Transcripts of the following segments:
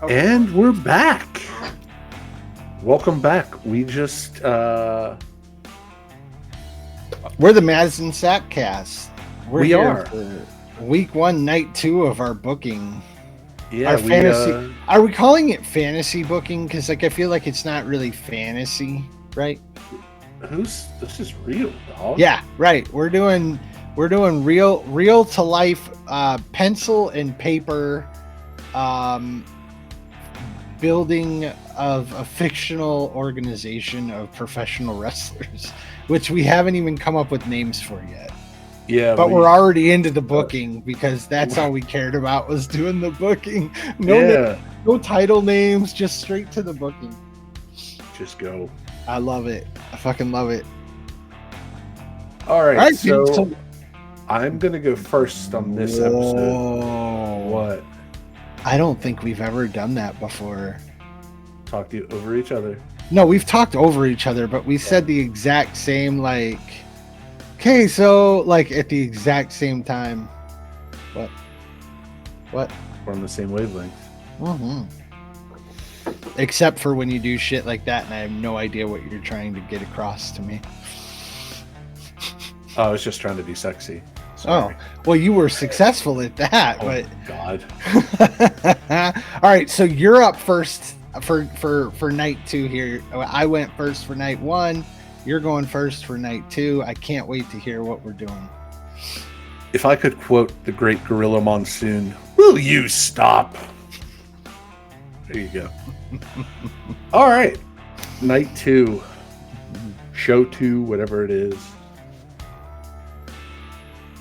And we're back. Welcome back. We just We're the Madison Sapcast. We are. For week 1, night 2 of our booking. Yeah, our fantasy. Are we calling it fantasy booking? Because I feel like it's not really fantasy, right? This is real, dog. Yeah, right. We're doing real to life pencil and paper building of a fictional organization of professional wrestlers, which we haven't even come up with names for yet. Yeah, but we're already into the booking because that's all we cared about was doing the booking. No title names, just straight to the booking. Just go. I love it. I fucking love it. All right, so I'm gonna go first on this episode. What? I don't think we've ever done that before. Talked over each other? No, we've talked over each other, but we said the exact same, like, okay, so, like, at the exact same time. What? We're on the same wavelength. Mm-hmm. Except for when you do shit like that, and I have no idea what you're trying to get across to me. I was just trying to be sexy. Sorry. Oh, well, you were successful at that. Oh, God. All right, so you're up first for night 2 here. I went first for night 1. You're going first for night 2. I can't wait to hear what we're doing. If I could quote the great Gorilla Monsoon, will you stop? There you go. All right. Night 2. Show 2, whatever it is.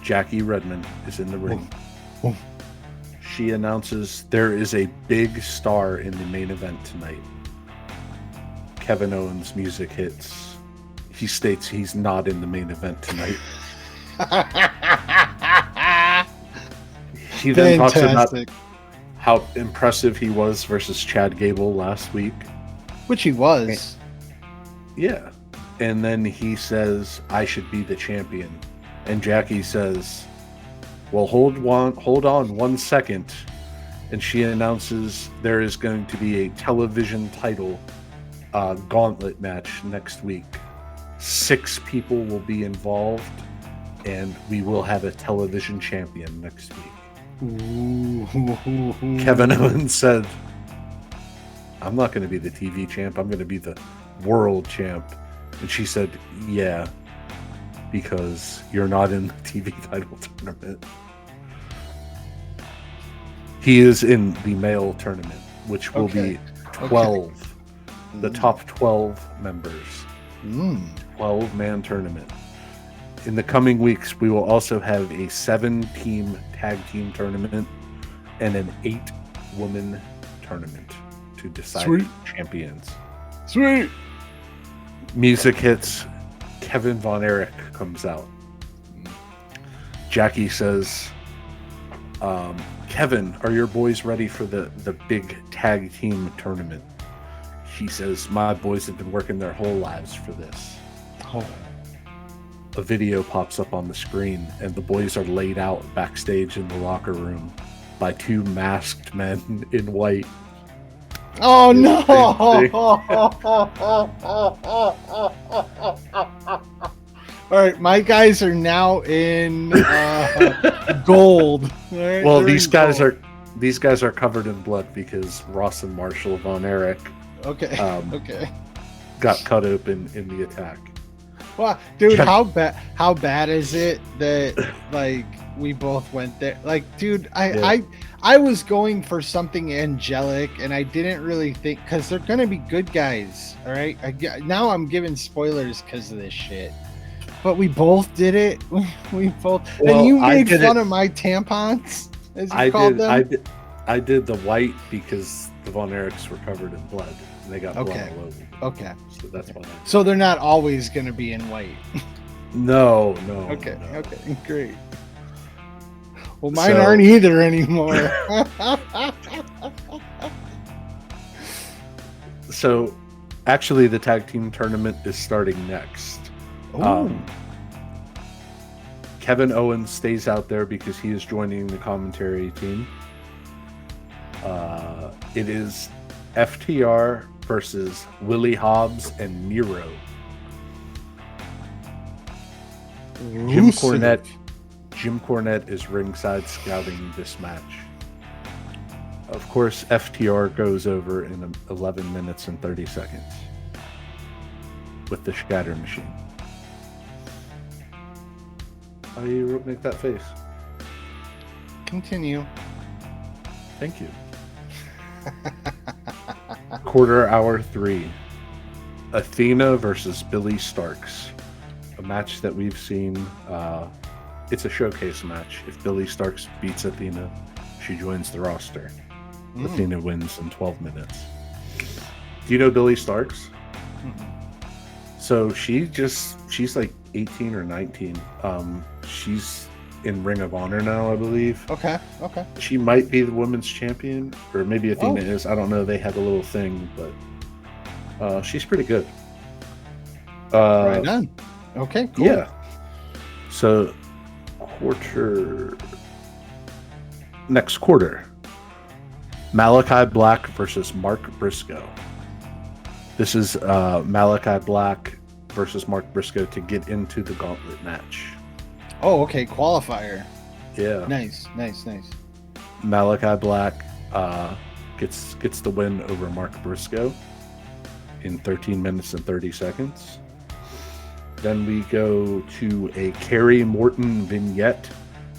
Jackie Redmond is in the ring. She announces there is a big star in the main event tonight. Kevin Owens' music hits. He states he's not in the main event tonight. He then talks about how impressive he was versus Chad Gable last week. Which he was. Yeah. And then he says, I should be the champion. And Jackie says, well, hold on 1 second. And she announces there is going to be a television title gauntlet match next week. 6 people will be involved, and we will have a television champion next week. Ooh. Kevin Owens said, I'm not going to be the TV champ. I'm going to be the world champ. And she said, yeah, because you're not in the TV title tournament. He is in the male tournament, which will be 12. The top 12 members. 12-man tournament. In the coming weeks, we will also have a 7-team tag team tournament and an 8-woman tournament to decide champions. Sweet. Music hits. Kevin Von Erich comes out. Jackie says, Kevin, are your boys ready for the big tag team tournament? He says, my boys have been working their whole lives for this. A video pops up on the screen, and the boys are laid out backstage in the locker room by 2 masked men in white. Oh, no! All right, my guys are now in gold. Right? Well, these guys are covered in blood because Ross and Marshall Von Erich got cut open in the attack. Well, dude, how bad is it that, like, we both went there? Like, dude, I was going for something angelic, and I didn't really think, because they're gonna be good guys. All right, now I'm giving spoilers because of this shit. But we both did it. We both. Well, and you made fun of my tampons, as you called them. I did the white because the Von Erichs were covered in blood, and they got blood all over. Okay. So that's why. So they're not always going to be in white. No. Okay. Great. Well, mine aren't either anymore. So, actually, the tag team tournament is starting next. Kevin Owens stays out there because he is joining the commentary team. It is FTR versus Willie Hobbs and Miro. Jim Cornette is ringside scouting this match. Of course, FTR goes over in 11 minutes and 30 seconds with the scatter machine. How do you make that face? Continue. Thank you. Quarter hour 3. Athena versus Billy Starks. A match that we've seen. It's a showcase match. If Billy Starks beats Athena, she joins the roster. Athena wins in 12 minutes. Do you know Billy Starks? So she's like 18 or 19. She's in Ring of Honor now, I believe. Okay. She might be the women's champion, or maybe Athena is. I don't know. They had a little thing, but she's pretty good. Right on. Okay, cool. Yeah. So, next quarter. Malachi Black versus Mark Briscoe. This is Malachi Black versus Mark Briscoe to get into the gauntlet match. Oh, okay. Qualifier. Yeah. Nice. Malachi Black gets the win over Mark Briscoe in 13 minutes and 30 seconds. Then we go to a Kerry Morton vignette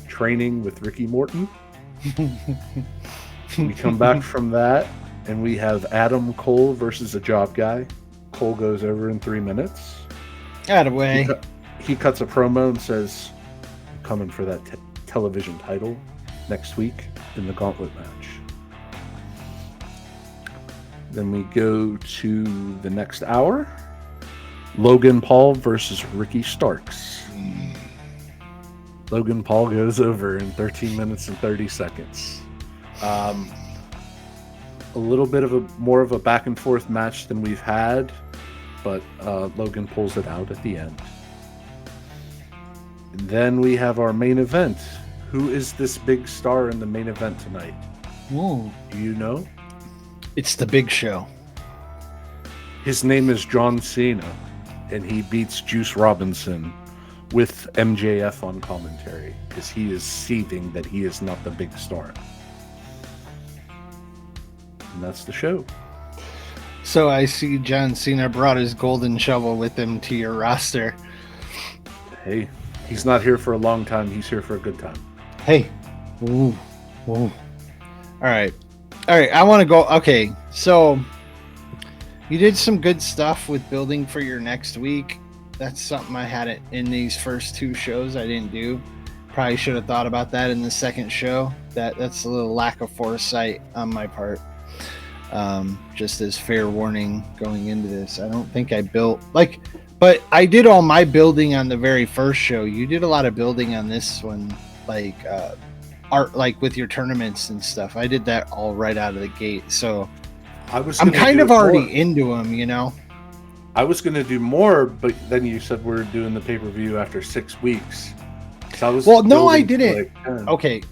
training with Ricky Morton. We come back from that, and we have Adam Cole versus a job guy. Cole goes over in 3 minutes. Attaboy. He cuts a promo and says, I'm coming for that television title next week in the gauntlet match. Then we go to the next hour. Logan Paul versus Ricky Starks. Logan Paul goes over in 13 minutes and 30 seconds. A little bit of more of a back and forth match than we've had, but Logan pulls it out at the end. And then we have our main event. Who is this big star in the main event tonight? Ooh. Do you know? It's the Big Show. His name is John Cena, and he beats Juice Robinson with MJF on commentary because he is seething that he is not the big star. And that's the show. So I see John Cena brought his golden shovel with him to your roster. Hey, he's not here for a long time. He's here for a good time. Hey. Ooh. All right. I want to go. Okay. So you did some good stuff with building for your next week. That's something I had it in these first 2 shows I didn't do. Probably should have thought about that in the second show. That's a little lack of foresight on my part. Just as fair warning going into this. I don't think I built but I did all my building on the very first show. You did a lot of building on this one, art, with your tournaments and stuff. I did that all right out of the gate. So I'm kind of already into them, you know. I was going to do more, but then you said we're doing the pay-per-view after 6 weeks. So I didn't. Okay.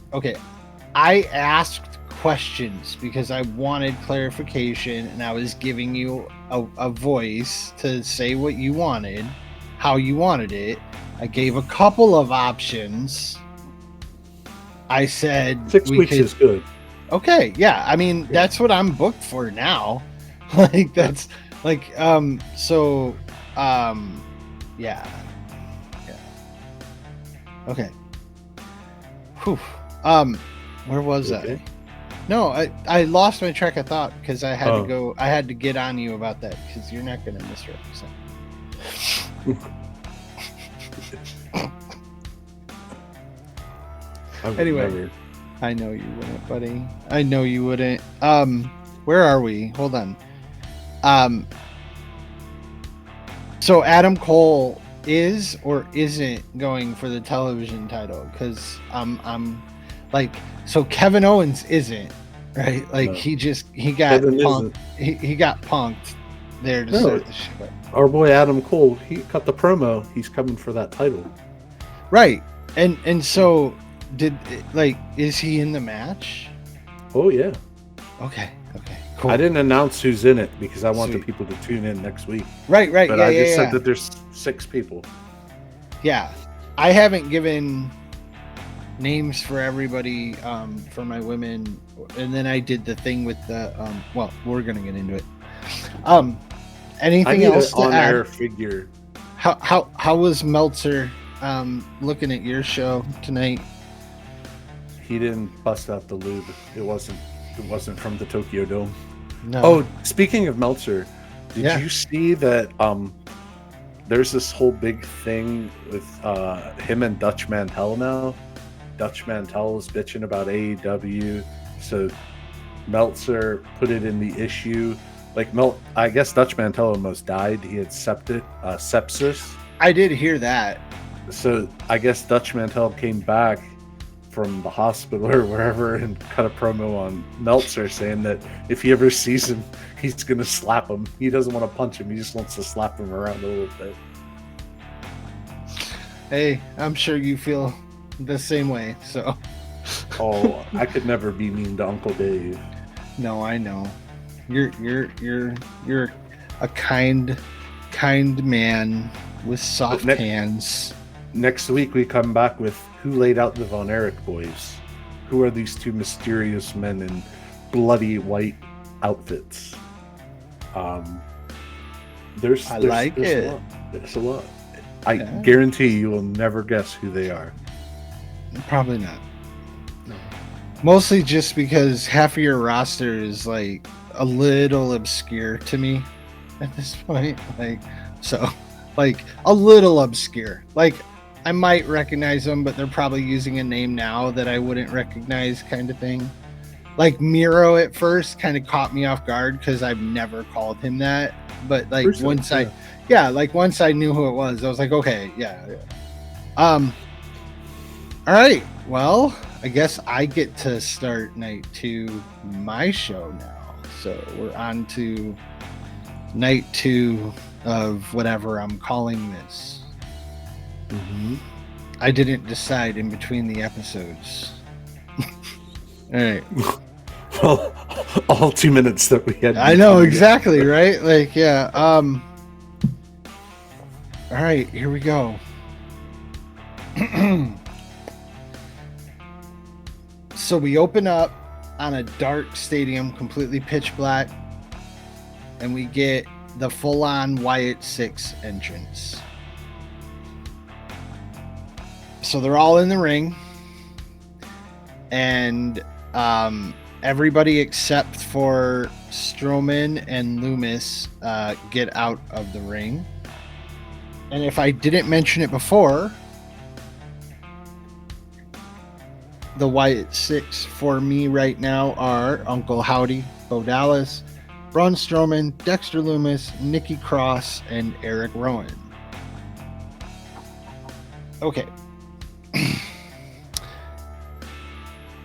I asked questions because I wanted clarification, and I was giving you a voice to say what you wanted, how you wanted it. I gave a couple of options. I said 6 weeks is good. Okay, yeah. I mean, that's what I'm booked for now. Yeah. Okay. Whew. Where was I? No, I lost my track of thought because I had to go. I had to get on you about that because you're not going to misrepresent. Anyway, I know you wouldn't, buddy. I know you wouldn't. Where are we? Hold on. So Adam Cole is or isn't going for the television title? Because so Kevin Owens isn't, right? Like no. he got punked. He got punked there to start the show. Our boy Adam Cole, he cut the promo. He's coming for that title, right? And so is he in the match? Oh yeah. Okay. Cool. I didn't announce who's in it because I want the Sweet. people to tune in next week. Right. But I just said that there's 6 people. Yeah. I haven't given names for everybody for my women, and then I did the thing with the well, we're gonna get into it. Anything else to add? On-air figure. How was Meltzer looking at your show tonight? He didn't bust out the lube. It wasn't from the Tokyo Dome. No. Oh, speaking of Meltzer, did you see that there's this whole big thing with him and Dutch Mantel now? Dutch Mantel was bitching about AEW, so Meltzer put it in the issue. Like I guess Dutch Mantel almost died. He had sepsis. I did hear that. So I guess Dutch Mantel came back from the hospital or wherever and cut a promo on Meltzer saying that if he ever sees him, he's gonna slap him. He doesn't want to punch him. He just wants to slap him around a little bit. Hey, I'm sure you feel the same way. So. Oh, I could never be mean to Uncle Dave. No, I know. You're a kind man with soft hands. Next week we come back with who laid out the Von Erich boys. Who are these two mysterious men in bloody white outfits? There's a lot. I guarantee you will never guess who they are. Probably not. No. Mostly just because half of your roster is like a little obscure to me at this point. Like a little obscure. Like I might recognize them, but they're probably using a name now that I wouldn't recognize, kind of thing. Like Miro at first kind of caught me off guard because I've never called him that. But like once I knew who it was, I was like, okay, yeah. All right. Well, I guess I get to start night 2, my show now. So we're on to night 2 of whatever I'm calling this. Mm-hmm. I didn't decide in between the episodes. All right. Well, all 2 minutes that we had. I know exactly, right? Like, yeah. All right, here we go. So we open up on a dark stadium, completely pitch black, and we get the full-on Wyatt 6 entrance. So they're all in the ring, and everybody except for Strowman and Loomis get out of the ring. And if I didn't mention it before, the Wyatt 6 for me right now are Uncle Howdy, Bo Dallas, Braun Strowman, Dexter Loomis, Nikki Cross, and Eric Rowan. Okay.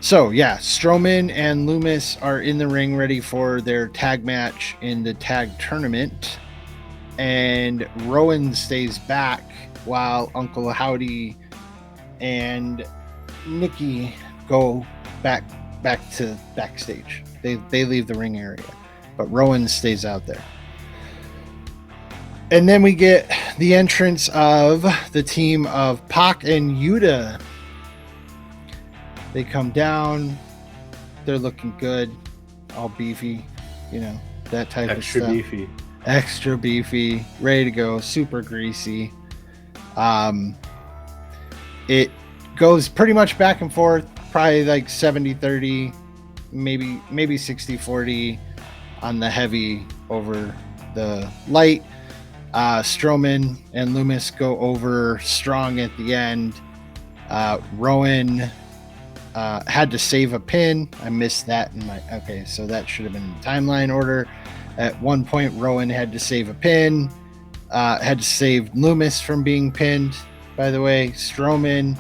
So, yeah, Strowman and Loomis are in the ring ready for their tag match in the tag tournament. And Rowan stays back while Uncle Howdy and Nikki go back to backstage. They leave the ring area, but Rowan stays out there. And then we get the entrance of the team of Pac and Yuta. They come down. They're looking good, all beefy, that type of stuff. Extra beefy, ready to go, super greasy. It goes pretty much back and forth, probably like 70-30, maybe 60-40 on the heavy over the light. Strowman and Loomis go over strong at the end. Rowan had to save a pin. I missed that so that should have been in the timeline order. At one point, Rowan had to save a pin, had to save Loomis from being pinned, by the way. Strowman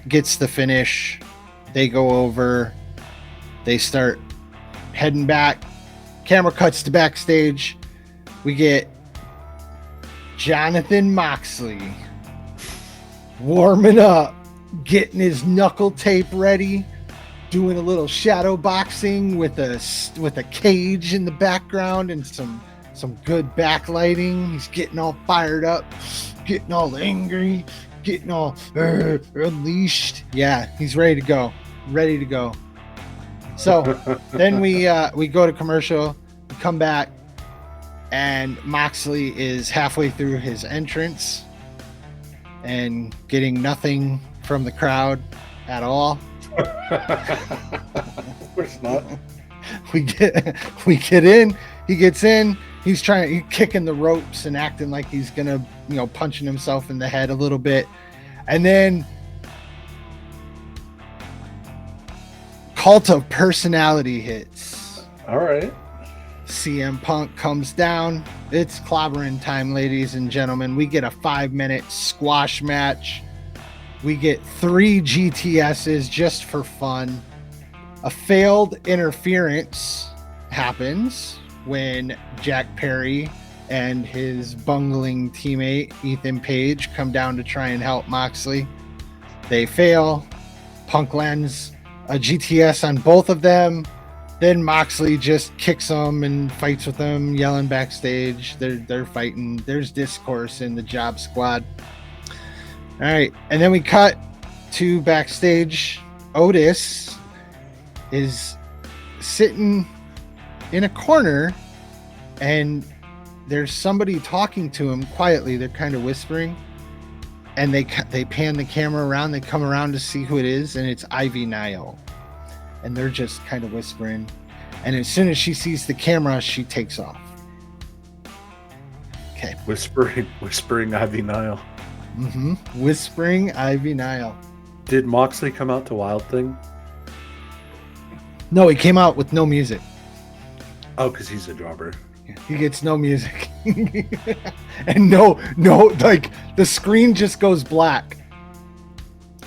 gets the finish. They go over. They start heading back. Camera cuts to backstage. We get Jonathan Moxley warming up, getting his knuckle tape ready, doing a little shadow boxing with a cage in the background and some good backlighting. He's getting all fired up, getting all angry, getting all unleashed. Yeah, he's ready to go. Ready to go. So then we go to commercial, we come back, and Moxley is halfway through his entrance and getting nothing from the crowd at all. Of course not. We get in. He gets in. He's kicking the ropes and acting like he's gonna, punching himself in the head a little bit, and then Cult of Personality hits. All right. CM Punk comes down. It's clobbering time, ladies and gentlemen. We get a 5-minute squash match. We get 3 GTSs just for fun. A failed interference happens when Jack Perry and his bungling teammate Ethan Page come down to try and help Moxley. They fail. Punk lands a GTS on both of them. Then Moxley just kicks them and fights with them, yelling backstage. They're fighting. There's discourse in the Job Squad. All right, and then we cut to backstage. Otis is sitting in a corner, and there's somebody talking to him quietly. They're kind of whispering, and they pan the camera around. They come around to see who it is, and it's Ivy Nile. And they're just kind of whispering. And as soon as she sees the camera, she takes off. Okay. Whispering Ivy Nile. Mm-hmm. Whispering Ivy Nile. Did Moxley come out to Wild Thing? No, he came out with no music. Oh, because he's a jobber. He gets no music. And no, like the screen just goes black.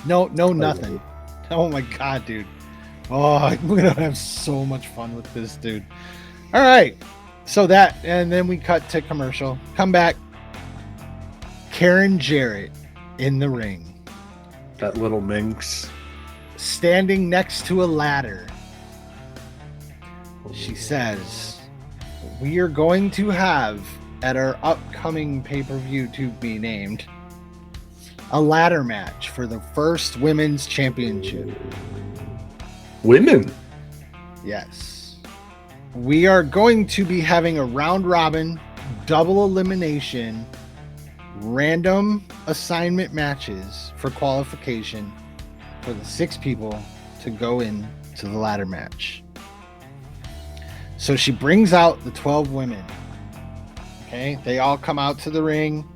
No, nothing. Oh my God, dude. Oh, we're gonna have so much fun with this dude. All right. So and then we cut to commercial. Come back. Karen Jarrett in the ring. That little minx. Standing next to a ladder. She says, we are going to have at our upcoming pay-per-view to be named a ladder match for the first women's championship. Women? Yes. We are going to be having a round robin, double elimination, random assignment matches for qualification for the 6 people to go into the ladder match. So she brings out the 12 women. Okay, they all come out to the ring.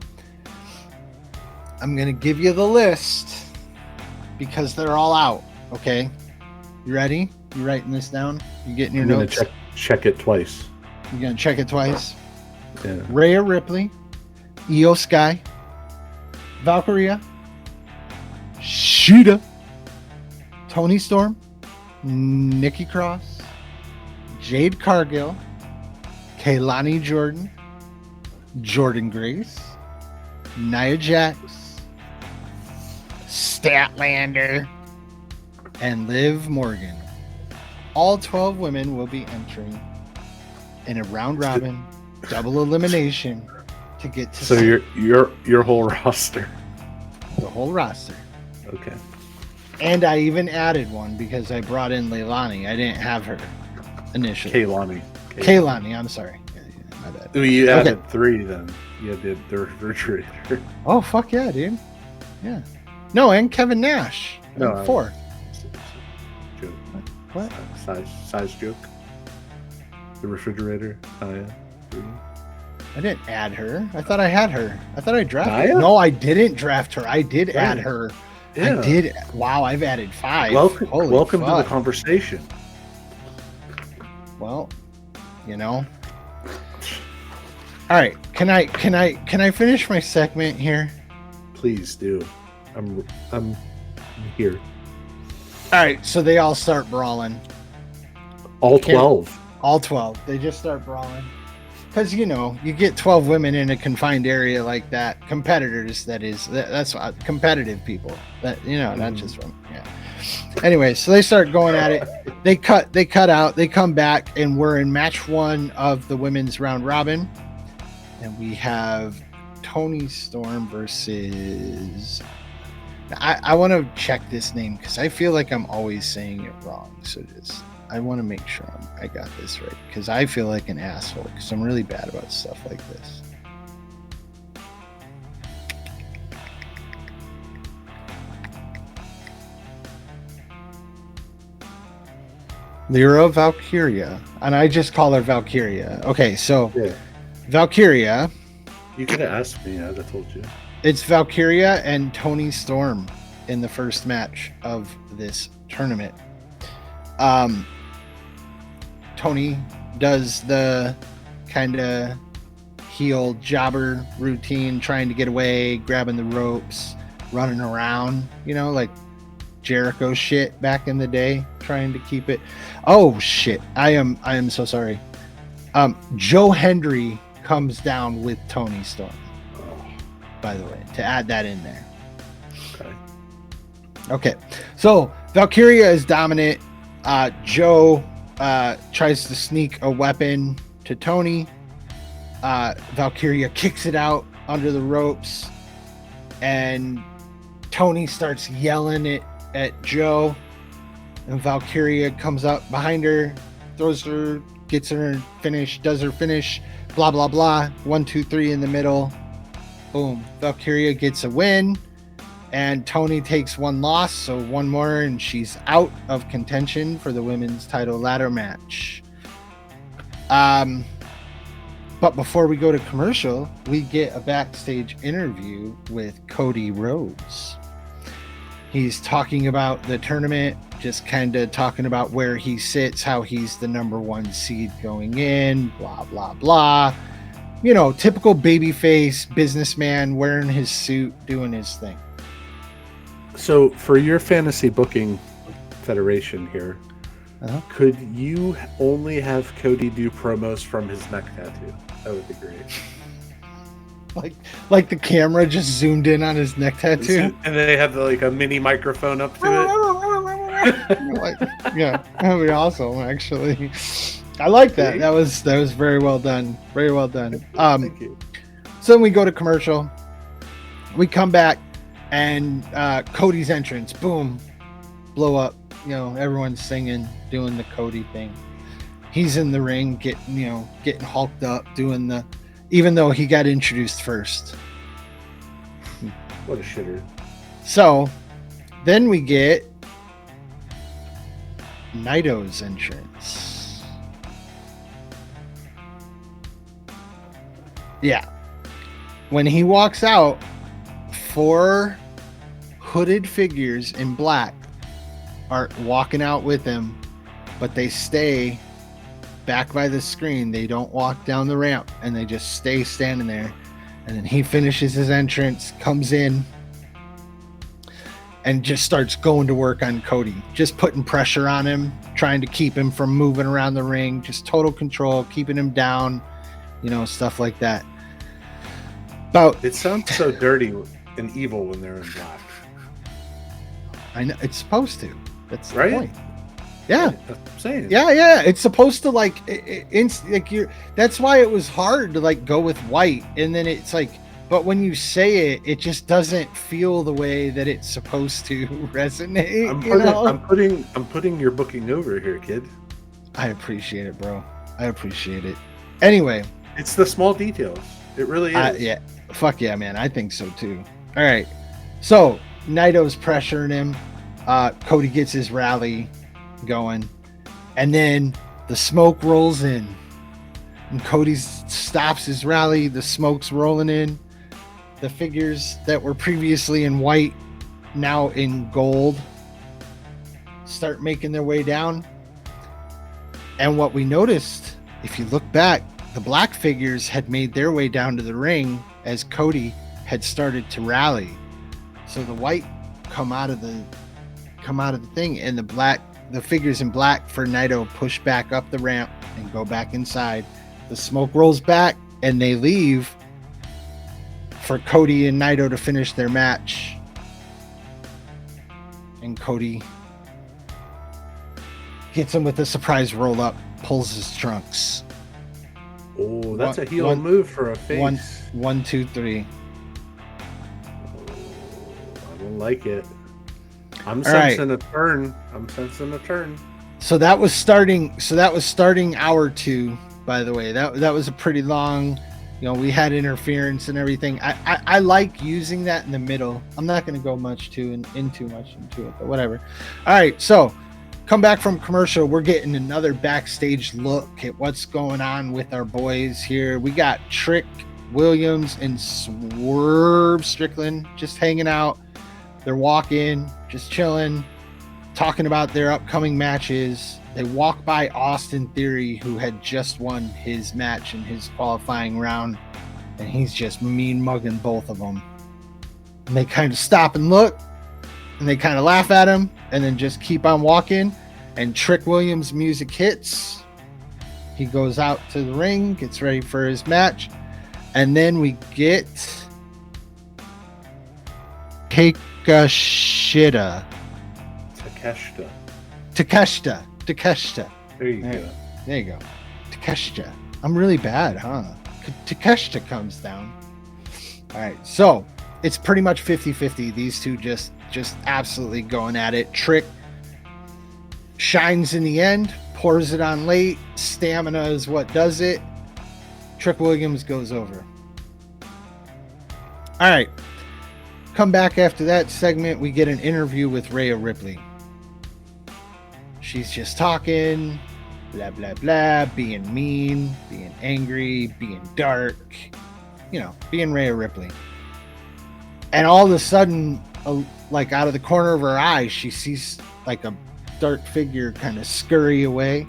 I'm going to give you the list because they're all out. Okay, you ready? You writing this down? You getting your notes? I'm going to check it twice. You're going to check it twice? Yeah. Rhea Ripley, Io Sky, Valkyria, Shida, Toni Storm, Nikki Cross, Jade Cargill, Kaylani Jordan, Jordan Grace, Nia Jax, Statlander, and Liv Morgan. All 12 women will be entering in a round robin double elimination to get to. So your whole roster. The whole roster. Okay. And I even added one because I brought in Leilani. I didn't have her initially. Kaylani, I'm sorry. Yeah, my bad. You added 3 then. You did the refrigerator. Oh, fuck yeah, dude. Yeah. No, and Kevin Nash. No, 4. Joke. What? Size joke. The refrigerator. Oh, yeah. 3. I didn't add her. I thought I had her. I thought I drafted her. Naya? No, I didn't draft her. I did add her. Yeah. I did. Wow, I've added 5. Welcome to the conversation. Well, All right. Can I finish my segment here? Please do. I'm here. All right. So they all start brawling. All 12. All 12. They just start brawling. Because, you get 12 women in a confined area like that. Competitors, that is. That's competitive people. That, not just one. Yeah. Anyway, so they start going at it. They cut out. They come back, and we're in match 1 of the women's round robin, and we have Toni Storm versus. I want to check this name because I feel like I'm always saying it wrong. So I want to make sure I got this right because I feel like an asshole because I'm really bad about stuff like this. Lyra Valkyria, and I just call her Valkyria. Okay, so Yeah. Valkyria. You could have asked me. I'd have told you. It's Valkyria and Toni Storm in the first match of this tournament. Toni does the kind of heel jobber routine, trying to get away, grabbing the ropes, running around, like Jericho shit back in the day, trying to keep it. Oh shit. I am so sorry. Joe Hendry comes down with Toni Storm, by the way, to add that in there. Okay. So Valkyria is dominant. Joe tries to sneak a weapon to Toni. Valkyria kicks it out under the ropes, and Toni starts yelling it at Joe, and Valkyria comes up behind her, throws her, gets her finish, does her finish, blah blah blah, 1 2 3 in the middle, boom. Valkyria gets a win, and Toni takes 1 loss, so 1 more, and she's out of contention for the women's title ladder match. But before we go to commercial, we get a backstage interview with Cody Rhodes. He's talking about the tournament, just kind of talking about where he sits, how he's the number 1 seed going in, blah, blah, blah. Typical babyface businessman wearing his suit, doing his thing. So for your fantasy booking federation here, could you only have Cody do promos from his neck tattoo? That would be great. Like the camera just zoomed in on his neck tattoo, and they have a mini microphone up to it. Yeah, that'd be awesome. Actually, I like that. That was very well done. Very well done. Thank you. So then we go to commercial. We come back, and Cody's entrance, boom, blow up. Everyone's singing, doing the Cody thing. He's in the ring, getting hulked up, doing the. Even though he got introduced first. What a shitter. So, then we get Naito's entrance. Yeah. When he walks out, 4 hooded figures in black are walking out with him, but they stay back by the screen. They don't walk down the ramp, and they just stay standing there. And then he finishes his entrance, comes in, and just starts going to work on Cody, just putting pressure on him, trying to keep him from moving around the ring, just total control, keeping him down, stuff like that. It sounds so dirty and evil when they're in black. I know, it's supposed to. That's the right? point. Yeah, that's what I'm saying. Yeah. It's supposed to that's why it was hard to go with white, and then it's but when you say it, it just doesn't feel the way that it's supposed to resonate. I'm putting your booking over here, kid. I appreciate it, bro. I appreciate it. Anyway, it's the small details. It really is. Yeah, fuck yeah, man. I think so too. All right, so Naito's pressuring him. Cody gets his rally going, and then the smoke rolls in, and Cody stops his rally. The smoke's rolling in. The figures that were previously in white, now in gold, start making their way down. And what we noticed, if you look back, the black figures had made their way down to the ring as Cody had started to rally. So the white come out of the thing, and the figures in black for Naito push back up the ramp and go back inside. The smoke rolls back, and they leave for Cody and Naito to finish their match. And Cody Hits him with a surprise roll up, pulls his trunks. Oh, that's a heel move for a face. 1, 2, 3. I don't like it. I'm sensing a turn. So that was starting hour 2, by the way. That was a pretty long, we had interference and everything. I like using that in the middle. I'm not going to go too much into it, but whatever. All right, so come back from commercial. We're getting another backstage look at what's going on with our boys here. We got Trick Williams and Swerve Strickland just hanging out. They're walking, just chilling, talking about their upcoming matches. They walk by Austin Theory, who had just won his match in his qualifying round, and he's just mean mugging both of them. And they kind of stop and look, and they kind of laugh at him, and then just keep on walking. And Trick Williams' music hits. He goes out to the ring, gets ready for his match, and then we get Takeshita. There you go. There you go. Takeshita. I'm really bad, huh? Takeshita comes down. All right, so it's pretty much 50-50. These two just absolutely going at it. Trick shines in the end, pours it on late. Stamina is what does it. Trick Williams goes over. All right. Come back after that segment. We get an interview with Rhea Ripley. She's just talking, blah, blah, blah, being mean, being angry, being dark, being Rhea Ripley. And all of a sudden, like out of the corner of her eye, she sees like a dark figure kind of scurry away.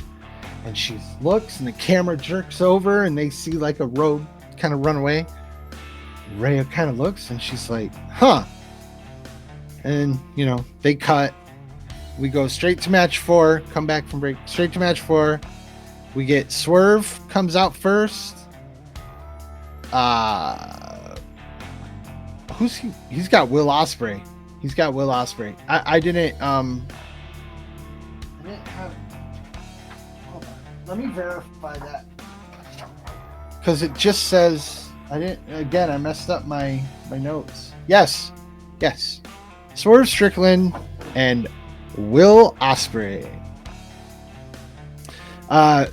And she looks, and the camera jerks over, and they see like a road kind of run away. Rhea kind of looks, and she's like, huh. And, they cut. We go straight to match 4, come back from break, straight to match 4. We get Swerve comes out first. Who's he? He's got Will Ospreay. I didn't have. Hold on. Let me verify that. Because it just says, I messed up my notes. Yes. Swerve Strickland and Will Ospreay.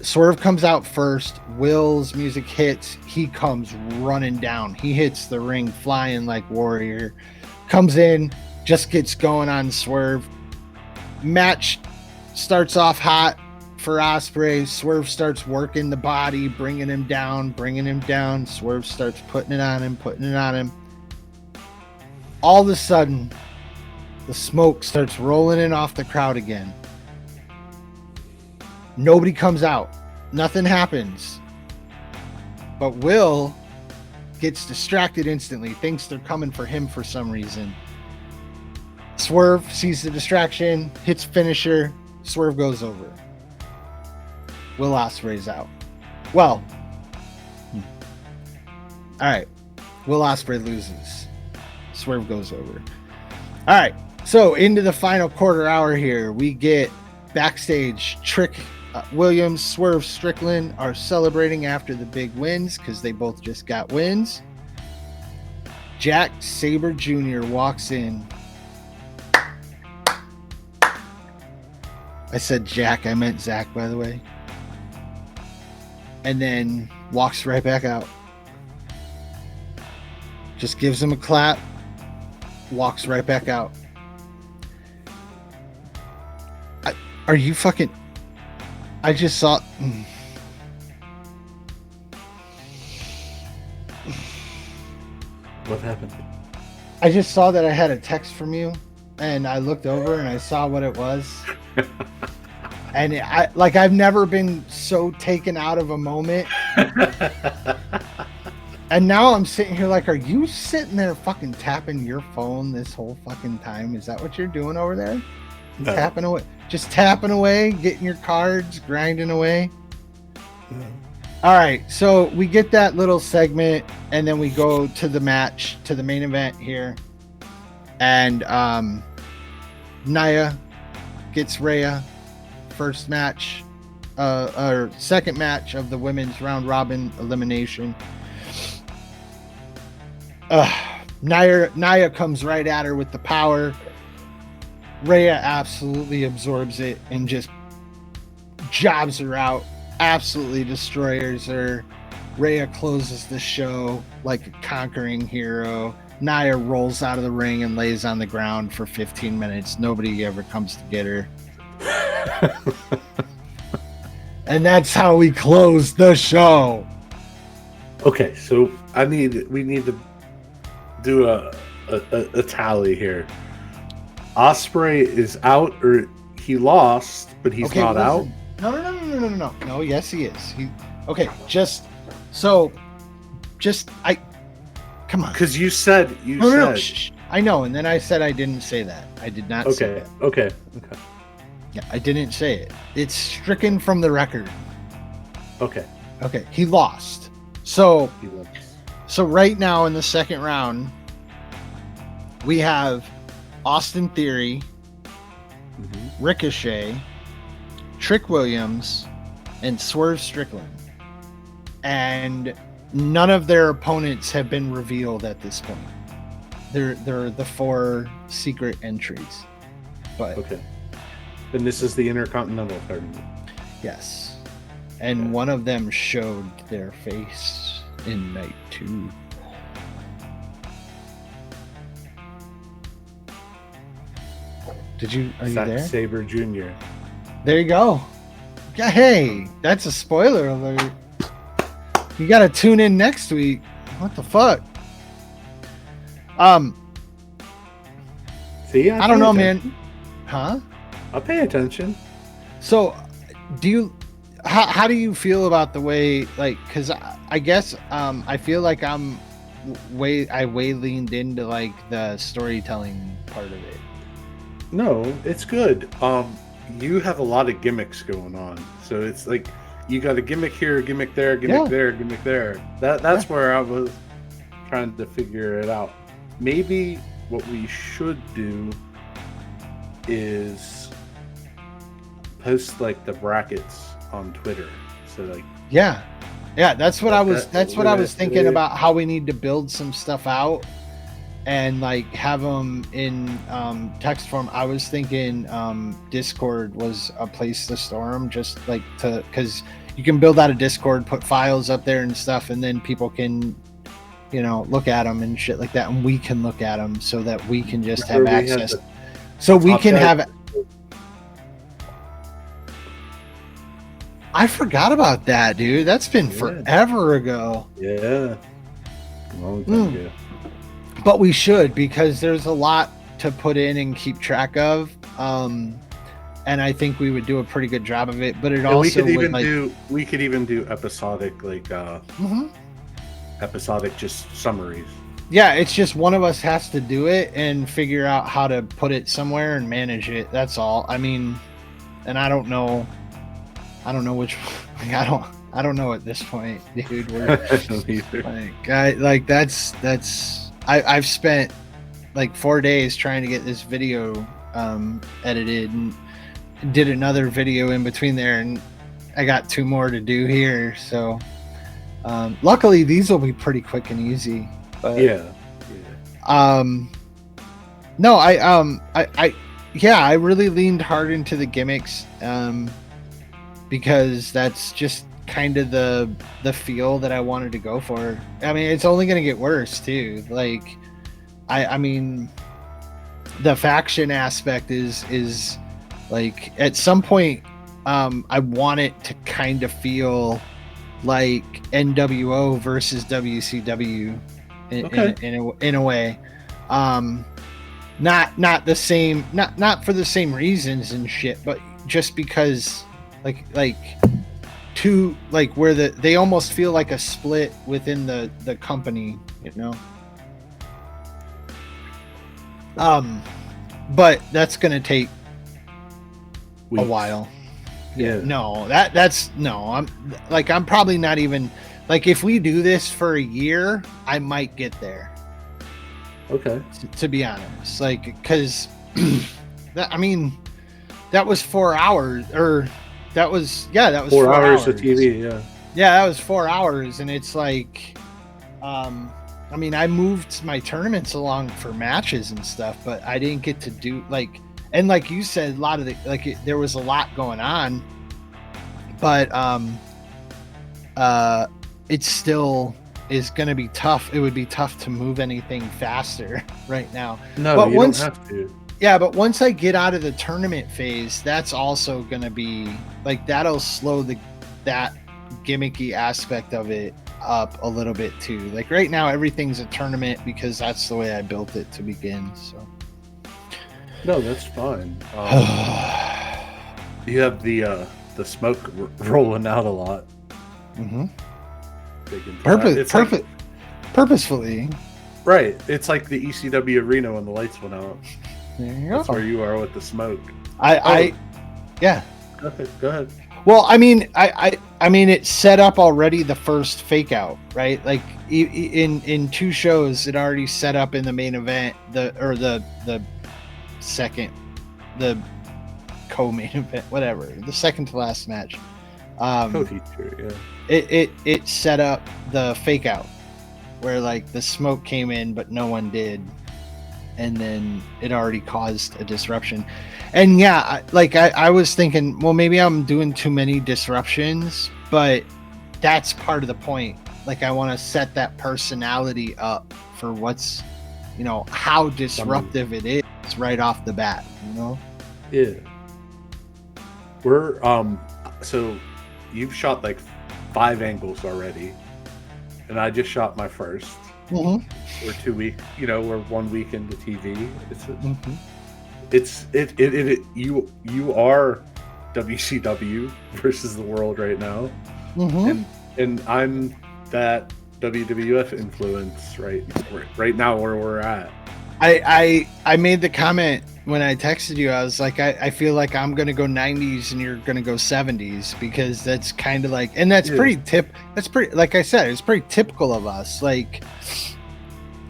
Swerve comes out first. Will's music hits. He comes running down. He hits the ring flying like Warrior. Comes in, just gets going on Swerve. Match starts off hot for Ospreay. Swerve starts working the body, bringing him down. Swerve starts putting it on him. All of a sudden, the smoke starts rolling in off the crowd again. Nobody comes out. Nothing happens. But Will gets distracted instantly. Thinks they're coming for him for some reason. Swerve sees the distraction, hits finisher. Swerve goes over. Will Ospreay's out. Well, all right. Will Ospreay loses. Swerve goes over. All right. So into the final quarter hour here, we get backstage. Trick Williams, Swerve Strickland are celebrating after the big wins because they both just got wins. Jack Sabre Jr. walks in. I said Jack, I meant Zach, by the way. And then walks right back out. Just gives him a clap. Walks right back out. Are you fucking... I just saw... What happened? I just saw that I had a text from you, and I looked over and I saw what it was. And I've never been so taken out of a moment. And now I'm sitting here like, are you sitting there fucking tapping your phone this whole fucking time? Is that what you're doing over there? No. Tapping away? Just tapping away, getting your cards, grinding away? No. All right, so we get that little segment, and then we go to the match, to the main event here. And Nia gets Rhea first match, or second match of the women's round robin elimination. Nia comes right at her with the power. Rhea absolutely absorbs it and just jobs her out, absolutely destroys her. Rhea closes the show like a conquering hero. Nia rolls out of the ring and lays on the ground for 15 minutes. Nobody ever comes to get her. And that's how we close the show. Okay, so we need to do a tally here. Ospreay is out, or he lost, but he's not out. No. Yes, he is. Come on. Because you said. No, shh. I know, and then I said I didn't say that. I did not say that. Okay. Yeah, I didn't say it. It's stricken from the record. Okay. He lost. So right now in the second round, we have Austin Theory, Ricochet, Trick Williams, and Swerve Strickland. And none of their opponents have been revealed at this point. They're the 4 secret entries. But okay. And this is the Intercontinental tournament. Yes. And one of them showed their face in night 2. Are you there? Sabre Jr. There you go. Yeah, hey, that's a spoiler alert. You gotta tune in next week. What the fuck? See, I don't know, man. Huh? I'll pay attention. So, how do you feel about the way, like, because I guess I feel like I way leaned into like the storytelling part of it. No, it's good. You have a lot of gimmicks going on, so it's like you got a gimmick here, a gimmick there, gimmick there, gimmick there. That's where I was trying to figure it out. Maybe what we should do is post like the brackets on Twitter. So like that's what I was thinking about, how we need to build some stuff out and like have them in text form. I was thinking Discord was a place to store them, just like because you can build out a Discord, put files up there and stuff, and then people can look at them and shit like that, and we can look at them so that we can just have access. So we can have. I forgot about that, dude. That's been forever ago. Yeah. Long time ago. But we should, because there's a lot to put in and keep track of. And I think we would do a pretty good job of it. But it also we could even do episodic, like episodic just summaries. Yeah, it's just one of us has to do it and figure out how to put it somewhere and manage it. That's all. I mean, and I don't know which. I don't know at this point, dude. I don't either. I've spent like 4 days trying to get this video edited, and did another video in between there, and I got 2 more to do here. So luckily these will be pretty quick and easy. But no, I really leaned hard into the gimmicks because that's just kind of the feel that I wanted to go for. I mean, it's only gonna get worse too. Like I mean the faction aspect is like at some point I want it to kind of feel like NWO versus WCW in a way. Not the same, not for the same reasons and shit, but just because like two, like where they almost feel like a split within the company, but that's gonna take weeks. A while. No, I'm probably not even, like, if we do this for a year, I might get there. Okay. To be honest, like, because I mean, that was 4 hours, or that was 4 hours of TV. Yeah, that was 4 hours, and it's like, I mean, I moved my tournaments along for matches and stuff, but I didn't get to do and like you said, a lot of there was a lot going on, but it still is going to be tough. It would be tough to move anything faster right now. No, but you don't have to. Yeah, but once I get out of the tournament phase, that's also going to be like, that'll slow that gimmicky aspect of it up a little bit too. Like right now, everything's a tournament because that's the way I built it to begin. So no, that's fine. You have the smoke rolling out a lot. Mm-hmm. Perfect. Purposefully. Right. It's like the ECW arena when the lights went out. There you That's go. where you are with the smoke. Yeah. Go ahead. Well, I mean, I mean, it set up already the first fake out, right? Like in 2 shows, it already set up in the main event, the second, the co-main event, whatever, the second to last match. Co-teacher, yeah. It set up the fake out where like the smoke came in, but no one did. And then it already caused a disruption. And yeah, I was thinking, well, maybe I'm doing too many disruptions, but that's part of the point. Like, I want to set that personality up for what's, how disruptive it is right off the bat, Yeah. We're, so you've shot like 5 angles already, and I just shot my first. Mm-hmm. We're 2 weeks, we're 1 week into TV. You are WCW versus the world right now, and I'm that WWF influence right now where we're at. I made the comment when I texted you. I was like, I feel like I'm gonna go 90s and you're gonna go 70s, because that's kind of like, and that's pretty like I said, it's pretty typical of us. Like,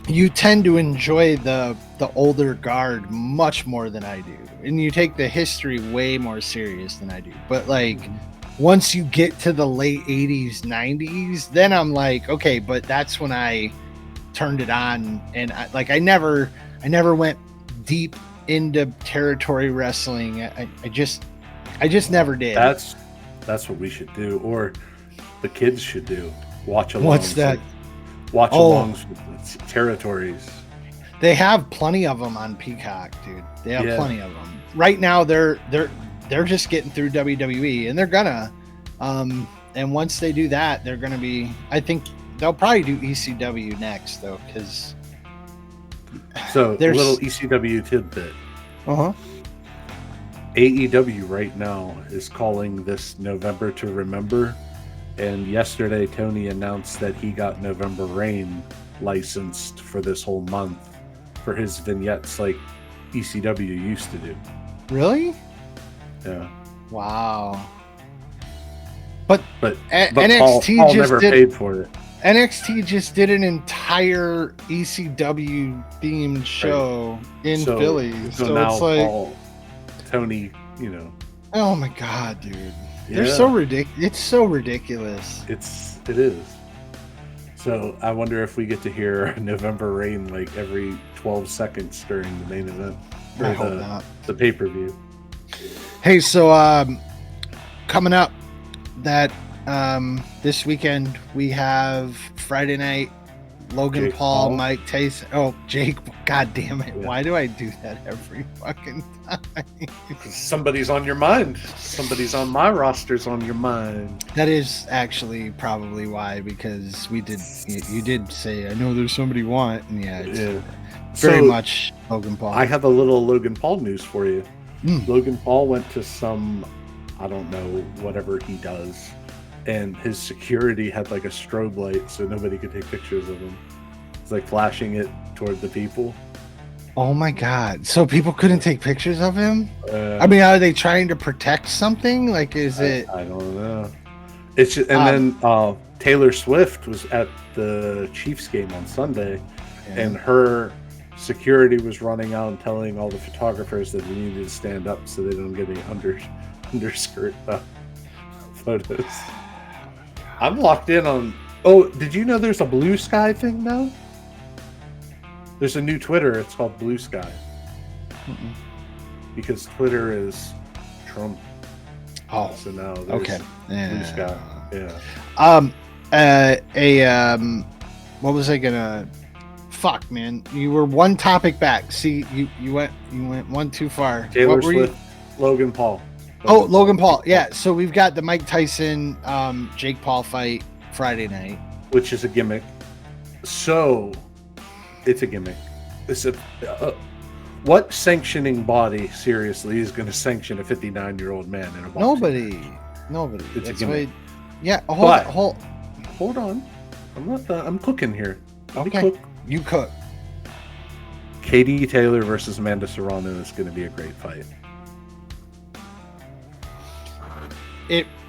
you tend to enjoy the older guard much more than I do, and you take the history way more serious than I do. But like, once you get to the late 80s, 90s, then I'm like, okay, but that's when I turned it on. And I never went deep into territory wrestling. I just never did. That's what we should do, or the kids should do. Watch alongs. What's that? Watch alongs with territories. They have plenty of them on Peacock, dude. They have plenty of them. Right now, they're just getting through WWE, and they're gonna. And once they do that, they're gonna be. I think they'll probably do ECW next, though, because. So a little ECW tidbit. AEW right now is calling this November to Remember, and yesterday Tony announced that he got November Rain licensed for this whole month for his vignettes, like ECW used to do. Really? Yeah. Wow. But NXT Paul never paid for it. NXT just did an entire ECW themed show in Philly. So now it's like Tony, Oh my god, dude. They're so ridiculous. It's so ridiculous. It is. So I wonder if we get to hear November Rain like every 12 seconds during the main event. I hope not. The pay-per-view. Hey, so coming up that this weekend we have Friday night, Logan Jake Paul, Paul. Mike Tyson. Oh, Jake. God damn it. Yeah. Why do I do that every fucking time? Somebody's on your mind. Somebody's on my roster's on your mind. That is actually probably why, because you did say, I know there's somebody you want. And it's very much Logan Paul. I have a little Logan Paul news for you. Logan Paul went to some, I don't know, whatever he does, and his security had like a strobe light so nobody could take pictures of him. It's like flashing it toward the people. Oh my god. So people couldn't take pictures of him? I mean, are they trying to protect something? Like, I don't know. It's just, and then Taylor Swift was at the Chiefs game on Sunday, and her security was running out and telling all the photographers that they needed to stand up so they don't get any underskirt photos. I'm locked in on. Oh, did you know there's a Blue Sky thing now? There's a new Twitter. It's called Blue Sky. Mm-mm. Because Twitter is Trump. Oh, so now there's okay. Blue Sky. Yeah. What was I gonna? Fuck, man. You were one topic back. See, you went one too far. Taylor Swift, Logan Paul. Logan Paul. Yeah. So we've got the Mike Tyson, Jake Paul fight Friday night, which is a gimmick. So, it's a gimmick. It's a what sanctioning body seriously is going to sanction a 59-year-old man in a boxing Nobody. It's That's a gimmick. Yeah. Hold on. I'm cooking here. Okay. You cook. Katie Taylor versus Amanda Serrano is going to be a great fight.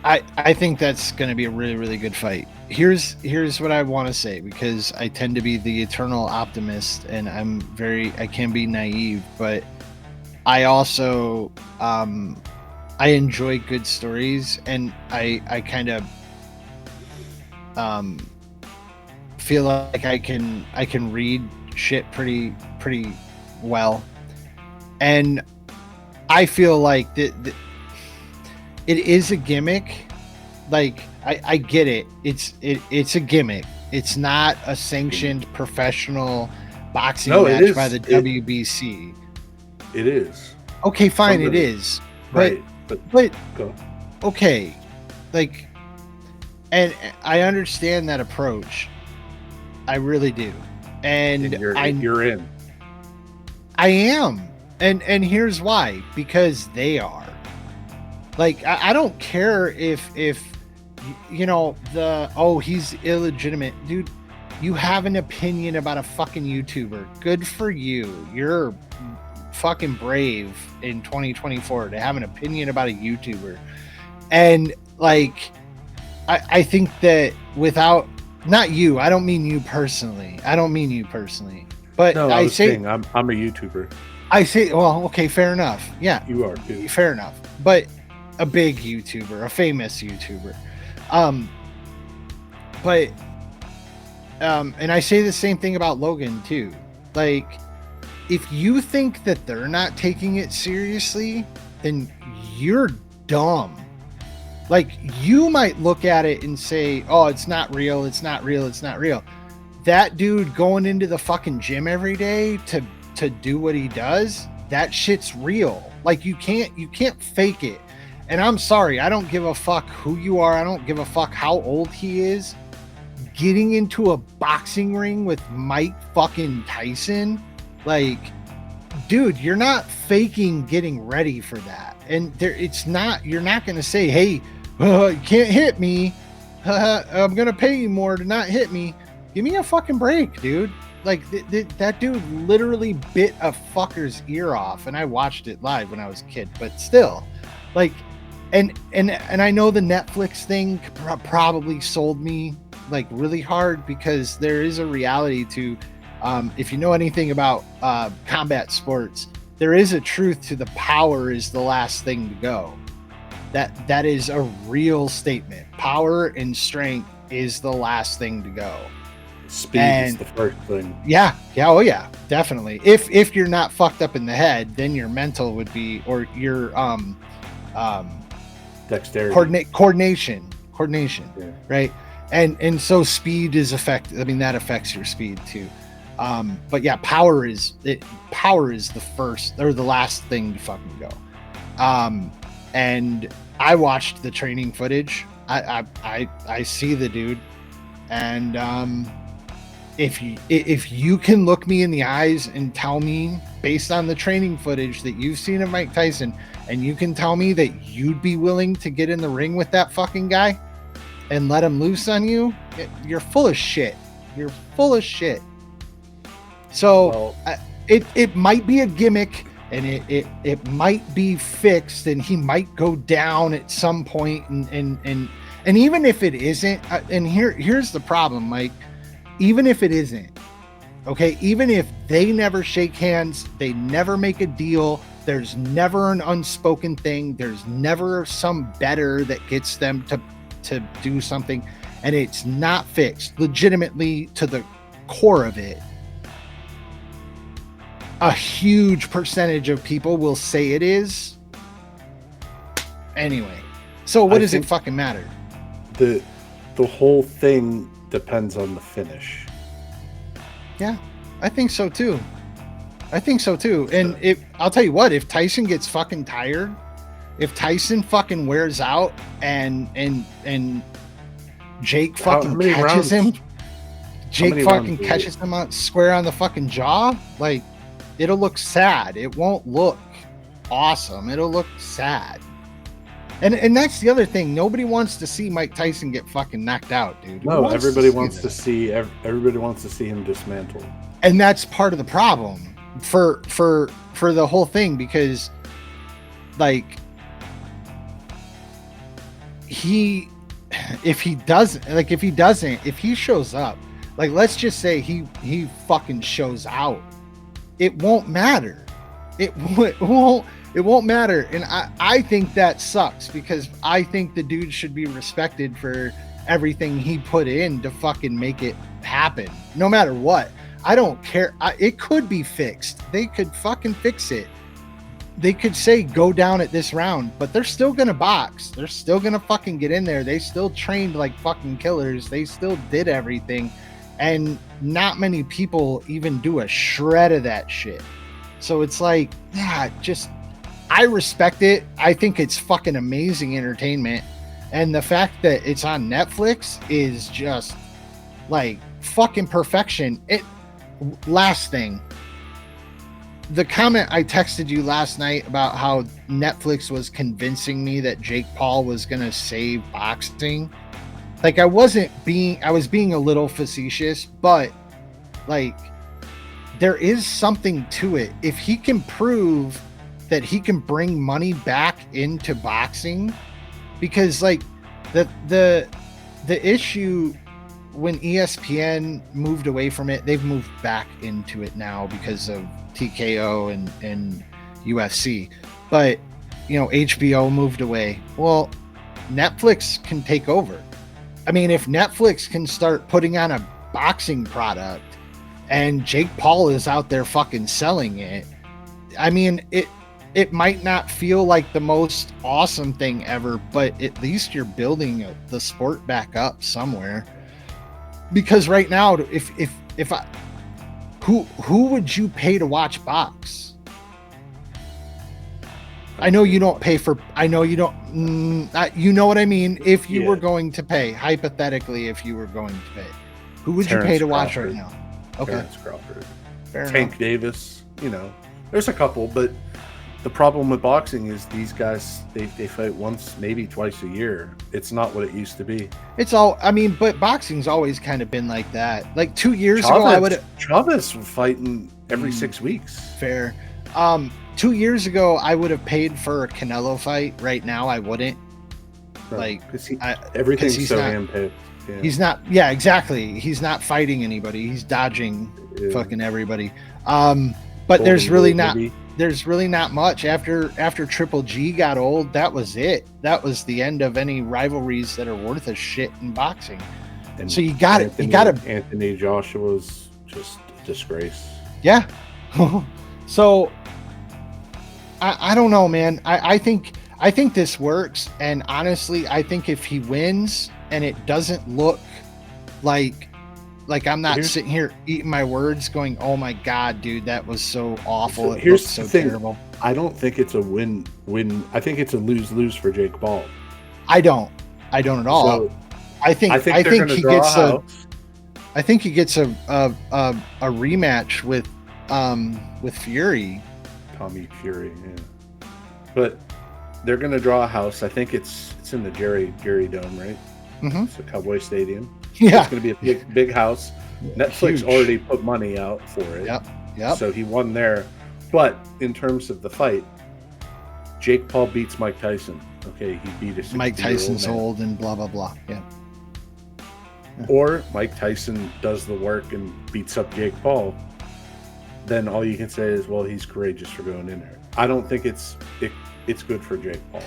I think that's going to be a really, really good fight. Here's what I want to say, because I tend to be the eternal optimist, and I can be naive, but I also I enjoy good stories, and I kind of feel like I can read shit pretty well, and I feel like it is a gimmick. Like I get it. It's a gimmick. It's not a sanctioned professional boxing match by the WBC. It is. Okay, fine. It is. Right. But okay, like, and I understand that approach. I really do. And you're in. I am. And here's why. Because they are. Like, I don't care if you know, he's illegitimate. Dude, you have an opinion about a fucking YouTuber. Good for you. You're fucking brave in 2024 to have an opinion about a YouTuber. And, like, I think that without... Not you. I don't mean you personally. But no, I'm a YouTuber. I say, well, okay, fair enough. Yeah. You are, too. Fair enough. But a big YouTuber, a famous YouTuber. And I say the same thing about Logan too. Like, if you think that they're not taking it seriously, then you're dumb. Like, you might look at it and say, oh, it's not real. That dude going into the fucking gym every day to do what he does, that shit's real. Like, you can't fake it. And I'm sorry, I don't give a fuck who you are. I don't give a fuck how old he is. Getting into a boxing ring with Mike fucking Tyson, like, dude, you're not faking getting ready for that. And you're not going to say, hey, you can't hit me. I'm going to pay you more to not hit me. Give me a fucking break, dude. Like, that dude literally bit a fucker's ear off. And I watched it live when I was a kid, but still, like, and I know the Netflix thing probably sold me like really hard, because there is a reality to, if you know anything about combat sports, there is a truth to the power is the last thing to go. That is a real statement. Power and strength is the last thing to go. Speed is the first thing. Yeah. Oh yeah, definitely. If you're not fucked up in the head, then your mental would be, or your dexterity, coordination, yeah. Right? And so speed is that affects your speed too. But yeah, power is the first or the last thing to fucking go. And I watched the training footage. I see the dude, and if you can look me in the eyes and tell me, based on the training footage that you've seen of Mike Tyson, and you can tell me that you'd be willing to get in the ring with that fucking guy and let him loose on you, you're full of shit. So it might be a gimmick, and it might be fixed, and he might go down at some point, and even if it isn't, and here's the problem, Mike. Even if it isn't, Okay, even if they never shake hands, they never make a deal, there's never an unspoken thing, there's never some better that gets them to do something, and it's not fixed legitimately to the core of it. A huge percentage of people will say it is. Anyway, so what does it fucking matter? The whole thing depends on the finish. Yeah, I think so too. And I'll tell you what, if Tyson gets fucking tired, if Tyson fucking wears out and Jake fucking catches him, Jake fucking catches him on square on the fucking jaw, like, it'll look sad. It won't look awesome. It'll look sad. And that's the other thing. Nobody wants to see Mike Tyson get fucking knocked out, dude. No, everybody wants to see him dismantled. And that's part of the problem for the whole thing, because like if he shows up, like, let's just say he fucking shows out, it won't matter. It won't matter. And I think that sucks, because I think the dude should be respected for everything he put in to fucking make it happen, no matter what. I don't care. It could be fixed. They could fucking fix it. They could say go down at this round, but they're still gonna box. They're still gonna fucking get in there. They still trained like fucking killers. They still did everything. And not many people even do a shred of that shit. So it's like, yeah, I respect it. I think it's fucking amazing entertainment. And the fact that it's on Netflix is just like fucking perfection. Last thing, the comment I texted you last night about how Netflix was convincing me that Jake Paul was going to save boxing. Like, I was being a little facetious, but like, there is something to it. If he can prove that he can bring money back into boxing, because like the issue when ESPN moved away from it, they've moved back into it now because of TKO and UFC. But, you know, HBO moved away. Well, Netflix can take over. I mean, if Netflix can start putting on a boxing product and Jake Paul is out there fucking selling it, I mean, it might not feel like the most awesome thing ever, but at least you're building the sport back up somewhere. Because right now, who would you pay to watch box? I know you don't pay for. I know you don't. You know what I mean. If you were going to pay, hypothetically, if you were going to pay, who would you pay to watch right now? Okay, Terrence Crawford, Tank Davis. You know, there's a couple, but the problem with boxing is these guys they fight once, maybe twice a year. It's not what it used to be. It's all. I mean, but boxing's always kind of been like that. Like 2 years ago, I would. Chavez was fighting every 6 weeks. Fair. 2 years ago, I would have paid for a Canelo fight. Right now, I wouldn't. Right. Everything's so hand-picked. Yeah. He's not. Yeah, exactly. He's not fighting anybody. He's dodging fucking everybody. But there's really not. There's really not much after Triple G got old. That was it. That was the end of any rivalries that are worth a shit in boxing. And so you got it. You got to. Anthony Joshua's just a disgrace. Yeah. So I don't know, man. I think this works, and honestly, I think if he wins and it doesn't look like I'm not sitting here eating my words going, oh my God, dude, that was so awful. So here's so terrible. I don't think it's a win-win. I think it's a lose-lose for Jake Paul. I don't at all. So I think he gets a rematch with Fury. Tommy Fury, yeah. But they're going to draw a house. I think it's in the Jerry Dome, right? Mm-hmm. It's a Cowboy Stadium. Yeah, it's going to be a big house. Netflix Huge. Already put money out for it. Yep. So he won there. But in terms of the fight, Jake Paul beats Mike Tyson. Okay, he beat a 60-year-old Mike Tyson's man. old and blah blah blah. Yeah. or Mike Tyson does the work and beats up Jake Paul, then all you can say is, well, he's courageous for going in there. I don't think it's good for Jake Paul.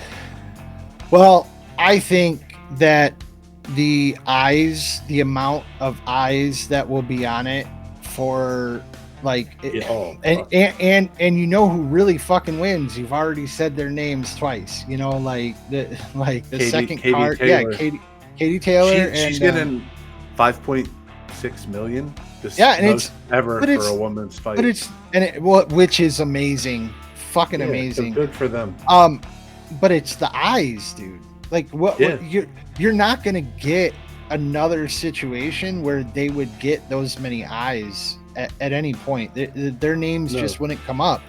Well, I think that the amount of eyes that will be on it for and you know who really fucking wins. You've already said their names twice. You know, the second card. Taylor. Yeah, Katie Taylor. She's getting $5.6 million. And it's ever for a woman's fight. Which is amazing, fucking amazing. Good for them. But it's the eyes, dude. Like what you're not gonna get another situation where they would get those many eyes at any point. Their names just wouldn't come up.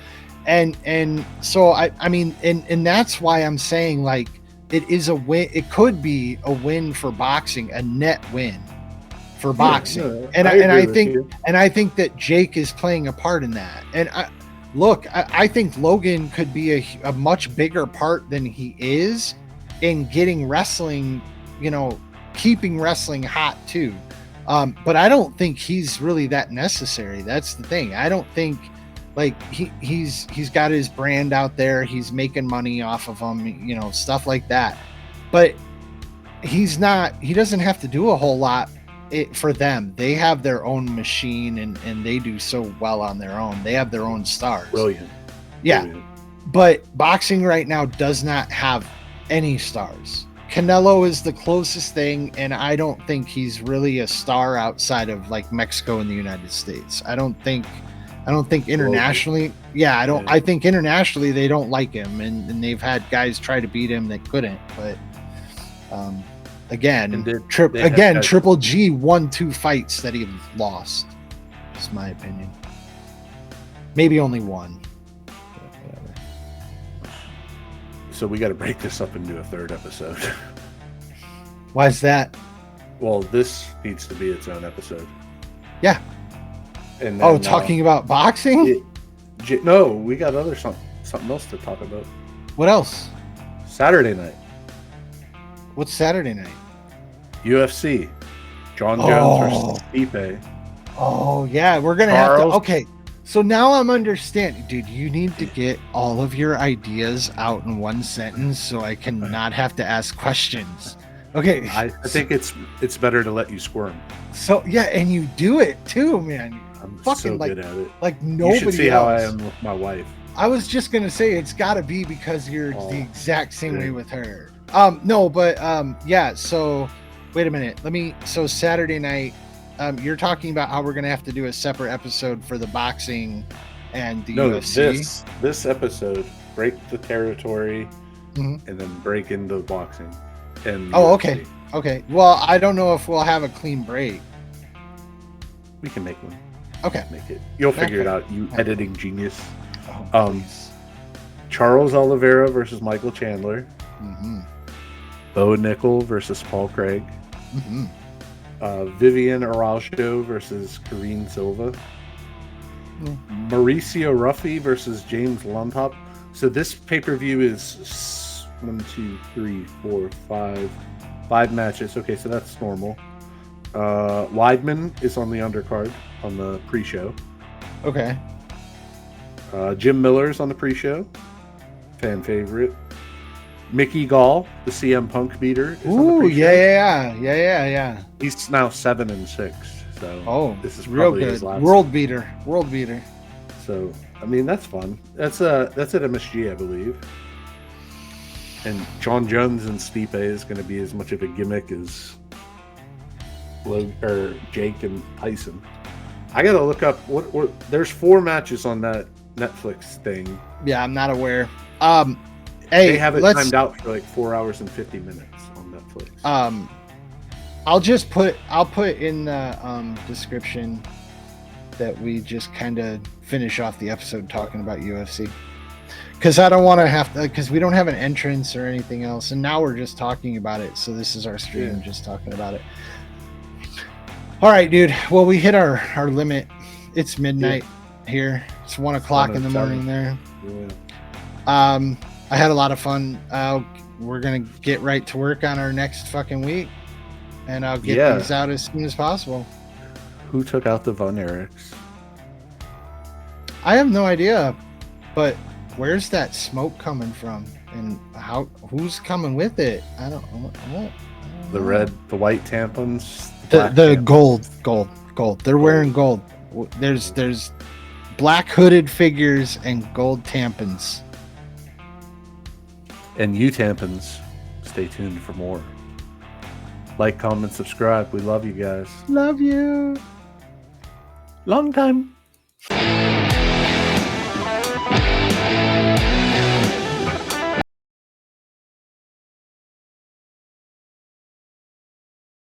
And so I mean, and that's why I'm saying, like, it is a win. It could be a win for boxing, a net win for boxing. I think that Jake is playing a part in that. And I think Logan could be a much bigger part than he is in getting wrestling, keeping wrestling hot too. But I don't think he's really that necessary. That's the thing. I don't think, like, he's got his brand out there. He's making money off of them, stuff like that. But he doesn't have to do a whole lot for them. They have their own machine and they do so well on their own. They have their own stars. Brilliant. Yeah. Brilliant. But boxing right now does not have any stars. Canelo is the closest thing, and I don't think he's really a star outside of like Mexico and the United States. I don't think internationally. Yeah, I think internationally they don't like him, and they've had guys try to beat him that couldn't. But Triple G won 2 fights that he lost. That's my opinion. Maybe only one. So we got to break this up into a third episode. Why is that? Well, this needs to be its own episode. Yeah. And then, talking about boxing? No, we got something else to talk about. What else? Saturday night. What's Saturday night? UFC. John Jones versus Stipe. Oh, yeah. We're going to have to... Okay. So now I'm understanding, dude. You need to get all of your ideas out in one sentence so I can not have to ask questions. Okay. I think it's better to let you squirm. So yeah, and you do it too, man. I'm fucking good at it. Like nobody else. You should see how I am with my wife. I was just gonna say it's got to be because you're the exact same way with her. No, but yeah. So wait a minute. So Saturday night. You're talking about how we're going to have to do a separate episode for the boxing and the UFC? This episode, break the territory and then break into boxing. And okay. Okay. Well, I don't know if we'll have a clean break. We can make one. Okay. Make it. You'll figure it out, you editing genius. Please. Charles Oliveira versus Michael Chandler. Mm-hmm. Bo Nickel versus Paul Craig. Mm-hmm. Vivian Araújo versus Karine Silva. Mauricio Ruffy versus James Lundhop. So this pay-per-view is 5 matches. Okay, so that's normal. Weidman is on the undercard on the pre-show. Okay. Jim Miller's on the pre-show. Fan favorite. Mickey Gall, the CM Punk beater, is on the pre-show. Yeah. He's now 7-6. So this is real good. His last World beater. So I mean that's fun. That's at MSG, I believe. And John Jones and Stipe is going to be as much of a gimmick as Jake and Tyson. I got to look up what. There's 4 matches on that Netflix thing. Yeah, I'm not aware. They have it timed out for like 4 hours and 50 minutes on Netflix. I'll put in the description that we just kind of finish off the episode talking about UFC, because I don't want to have to, because we don't have an entrance or anything else, and now we're just talking about it. So this is our stream, just talking about it. All right, dude. Well, we hit our limit. It's midnight here. It's 1:00 in the morning there. Yeah. I had a lot of fun. We're gonna get right to work on our next fucking week. and I'll get these out as soon as possible. Who took out the Von Erichs? I have no idea, but where's that smoke coming from, and who's coming with it? I don't know. The white tampons. The gold. They're wearing gold. There's black hooded figures and gold tampons. And you tampons, stay tuned for more. Like, comment, subscribe. We love you guys. Love you. Long time.